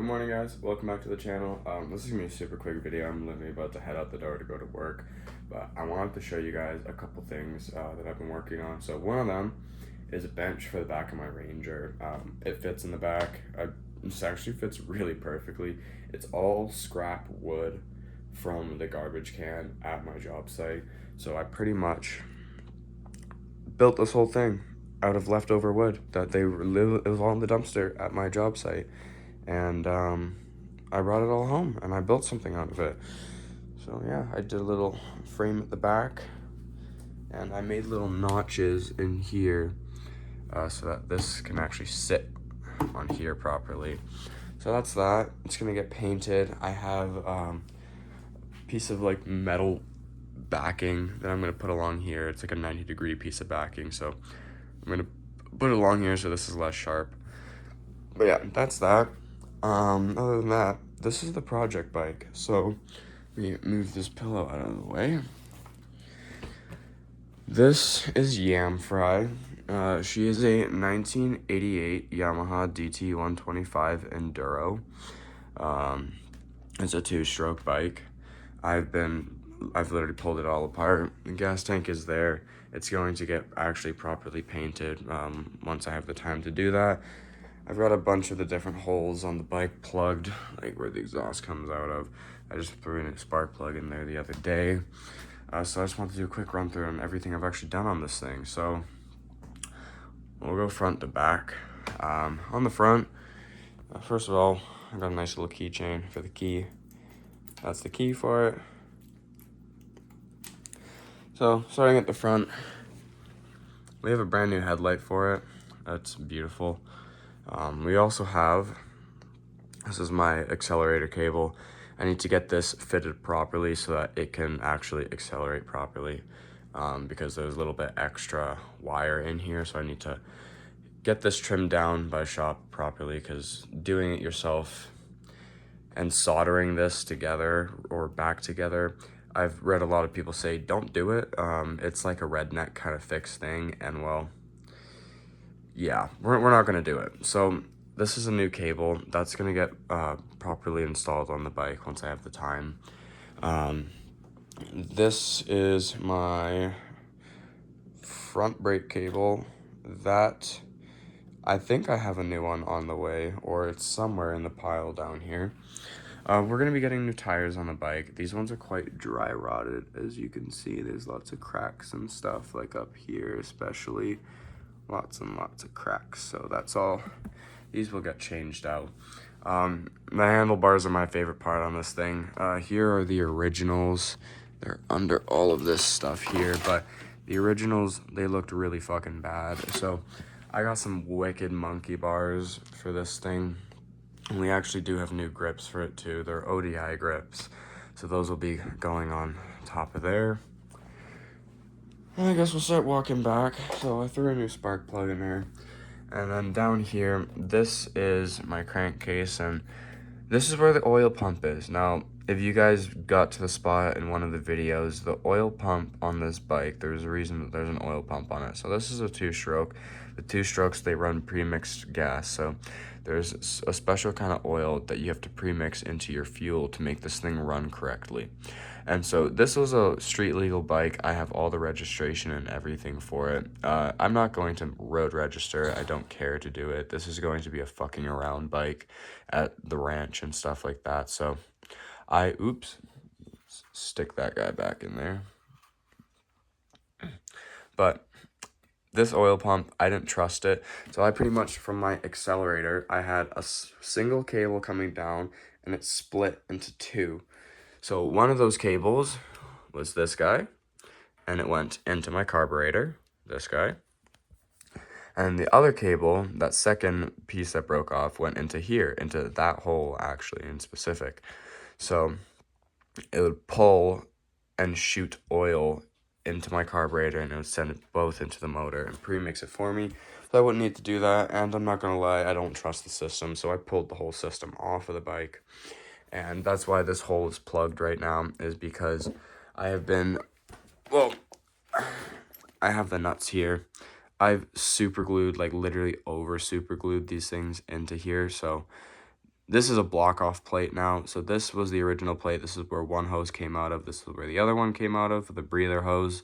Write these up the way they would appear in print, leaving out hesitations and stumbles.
Good morning, guys. Welcome back to the channel. This is gonna be a super quick video. I'm literally about to head out the door to go to work, but I wanted to show you guys a couple things that I've been working on. So one of them is a bench for the back of my Ranger. It fits in the back. This actually fits really perfectly. It's all scrap wood from the garbage can at my job site. So I pretty much built this whole thing out of leftover wood that it was all in the dumpster at my job site, and I brought it all home and I built something out of it. So yeah, I did a little frame at the back, and I made little notches in here so that this can actually sit on here properly. So that's that. It's gonna get painted. I have a piece of like metal backing that I'm gonna put along here. It's like a 90-degree piece of backing, so I'm gonna put it along here so this is less sharp. But yeah, that's that. Other than that, this is the project bike. So we move this pillow out of the way. This is Yam Fry. She is a 1988 Yamaha DT125 Enduro. It's a two-stroke bike. I've literally pulled it all apart. The gas tank is there. It's going to get actually properly painted once I have the time to do that. I've got a bunch of the different holes on the bike plugged, like where the exhaust comes out of. I just threw in a spark plug in there the other day. So I just want to do a quick run through on everything I've actually done on this thing. So we'll go front to back. On the front, first of all, I got a nice little keychain for the key. That's the key for it. So starting at the front, we have a brand new headlight for it. That's beautiful. We also have, this is my accelerator cable. I need to get this fitted properly so that it can actually accelerate properly, because there's a little bit extra wire in here, so I need to get this trimmed down by shop properly, because doing it yourself and soldering this together or back together, I've read a lot of people say don't do it. It's like a redneck kind of fix thing, and well, yeah, we're not gonna do it. So this is a new cable that's gonna get properly installed on the bike once I have the time. This is my front brake cable. That, I think I have a new one on the way, or it's somewhere in the pile down here. We're gonna be getting new tires on the bike. These ones are quite dry rotted, as you can see. There's lots of cracks and stuff, like up here especially. Lots and lots of cracks, so that's all. These will get changed out. The handlebars are my favorite part on this thing. Here are the originals. They're under all of this stuff here, but the originals, they looked really fucking bad. So I got some wicked monkey bars for this thing. And we actually do have new grips for it too. They're ODI grips. So those will be going on top of there. I guess we'll start walking back. So I threw a new spark plug in there. And then down here, this is my crankcase, and this is where the oil pump is. Now, if you guys got to the spot in one of the videos, the oil pump on this bike, there's a reason that there's an oil pump on it. So this is a two-stroke. The two-strokes, they run pre-mixed gas. So there's a special kind of oil that you have to pre-mix into your fuel to make this thing run correctly. And so this was a street legal bike. I have all the registration and everything for it. I'm not going to road register. I don't care to do it. This is going to be a fucking around bike at the ranch and stuff like that. So oops, stick that guy back in there. But this oil pump, I didn't trust it. So I pretty much, from my accelerator, I had a single cable coming down, and it split into two. So one of those cables was this guy, and it went into my carburetor, this guy. And the other cable, that second piece that broke off, went into here, into that hole actually in specific. So it would pull and shoot oil into my carburetor, and it would send it both into the motor and pre-mix it for me. So I wouldn't need to do that, and I'm not gonna lie, I don't trust the system, so I pulled the whole system off of the bike. And that's why this hole is plugged right now, is because I have been, well, I have the nuts here. I've super glued, like literally over super glued these things into here, so This is a block off plate now. So this was the original plate. This is where one hose came out of. This is where the other one came out of, the breather hose.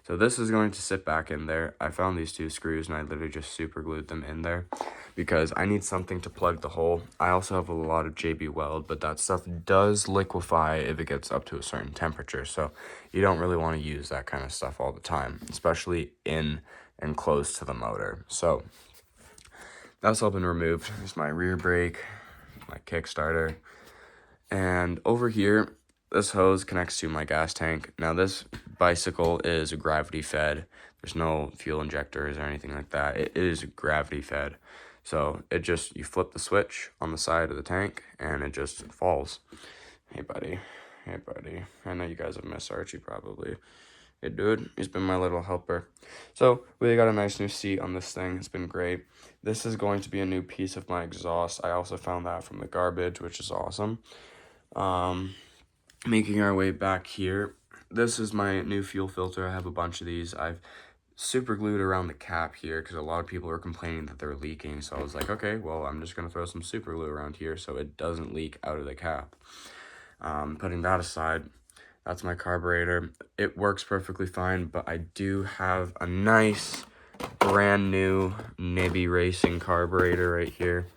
So this is going to sit back in there. I found these 2 screws and I literally just super glued them in there because I need something to plug the hole. I also have a lot of JB Weld, but that stuff does liquefy if it gets up to a certain temperature. So you don't really want to use that kind of stuff all the time, especially in and close to the motor. So that's all been removed. There's my rear brake, my Kickstarter, and over here, this hose connects to my gas tank. Now this bicycle is gravity fed. There's no fuel injectors or anything like that. It is gravity fed. So it just, you flip the switch on the side of the tank and it just falls. Hey buddy, hey buddy. I know you guys have missed Archie probably. Hey dude, he's been my little helper. So we got a nice new seat on this thing. It's been great. This is going to be a new piece of my exhaust. I also found that from the garbage, which is awesome. Making our way back here. This is my new fuel filter. I have a bunch of these. I've super glued around the cap here because a lot of people are complaining that they're leaking. So I was like, okay, well, I'm just going to throw some super glue around here so it doesn't leak out of the cap. Putting that aside, that's my carburetor. It works perfectly fine, but I do have a nice brand new Nibby Racing carburetor right here.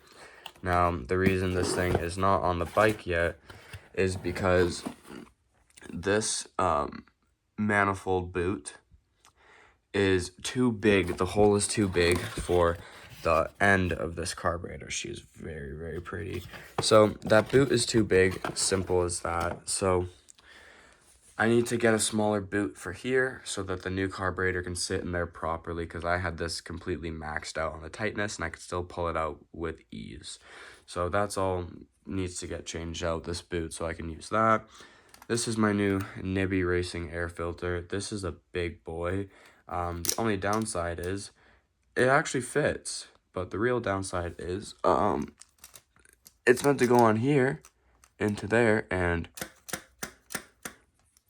Now, the reason this thing is not on the bike yet is because this manifold boot is too big. The hole is too big for the end of this carburetor. She's very, very pretty. So that boot is too big, simple as that. So I need to get a smaller boot for here so that the new carburetor can sit in there properly, because I had this completely maxed out on the tightness and I could still pull it out with ease. So that's all needs to get changed out, this boot, so I can use that. This is my new Nibby Racing air filter. This is a big boy. The only downside is it actually fits, but the real downside is it's meant to go on here into there and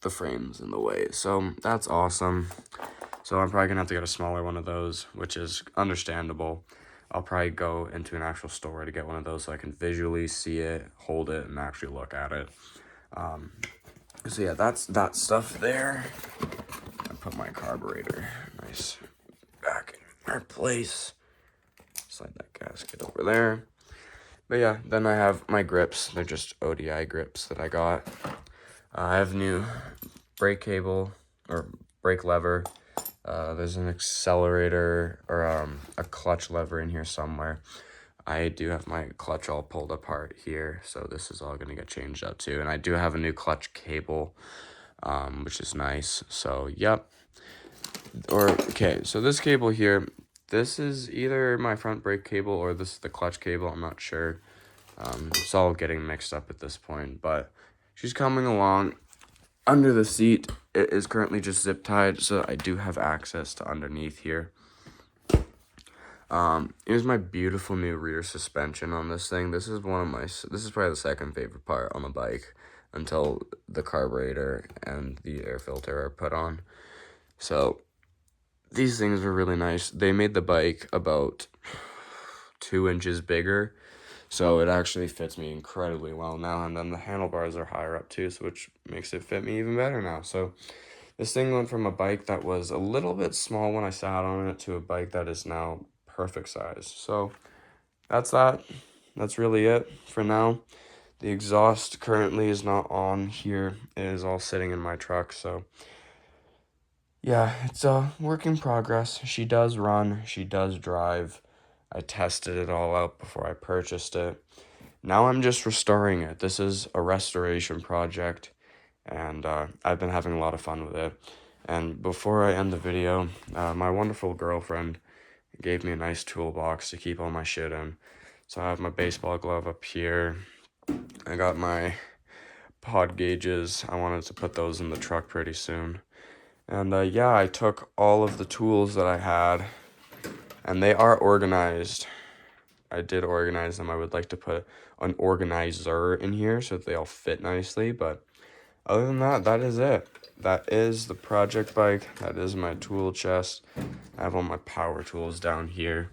the frame's in the way. So that's awesome. So I'm probably gonna have to get a smaller one of those, which is understandable. I'll probably go into an actual store to get one of those so I can visually see it, hold it, and actually look at it. So yeah, that's that stuff there. I put my carburetor nice back in our place. Slide that gasket over there. But yeah, then I have my grips. They're just ODI grips that I got. I have new brake cable or brake lever. There's an accelerator or a clutch lever in here somewhere. I do have my clutch all pulled apart here, so this is all going to get changed out too. And I do have a new clutch cable, which is nice. So, yep. Okay, so this cable here, this is either my front brake cable or this is the clutch cable. I'm not sure. It's all getting mixed up at this point, but she's coming along. Under the seat, it is currently just zip tied, so I do have access to underneath here. Here's my beautiful new rear suspension on this thing. This is probably the second favorite part on the bike until the carburetor and the air filter are put on. So these things are really nice. They made the bike about 2 inches bigger, so it actually fits me incredibly well now. And then the handlebars are higher up too, so which makes it fit me even better now. So this thing went from a bike that was a little bit small when I sat on it to a bike that is now perfect size. So that's that. That's really it for now. The exhaust currently is not on here. It is all sitting in my truck. So yeah, it's a work in progress. She does run. She does drive. I tested it all out before I purchased it. Now I'm just restoring it. This is a restoration project, and I've been having a lot of fun with it. And before I end the video, my wonderful girlfriend gave me a nice toolbox to keep all my shit in. So I have my baseball glove up here. I got my pod gauges. I wanted to put those in the truck pretty soon. And yeah, I took all of the tools that I had, and they are organized. I did organize them. I would like to put an organizer in here so that they all fit nicely. But other than that, that is it. That is the project bike. That is my tool chest. I have all my power tools down here.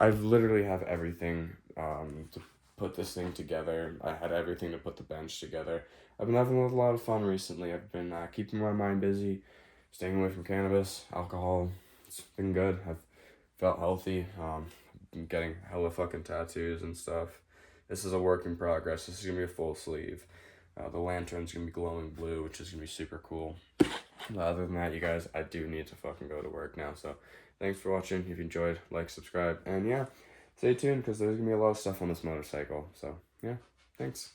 I literally have everything to put this thing together. I had everything to put the bench together. I've been having a lot of fun recently. I've been keeping my mind busy, staying away from cannabis, alcohol. It's been good. I've felt healthy. Been getting hella fucking tattoos and stuff. This is a work in progress. This is gonna be a full sleeve. The lantern's gonna be glowing blue, which is gonna be super cool. Other than that, you guys, I do need to fucking go to work now. So thanks for watching. If you enjoyed, like, subscribe, and yeah, stay tuned because there's gonna be a lot of stuff on this motorcycle. So yeah, thanks.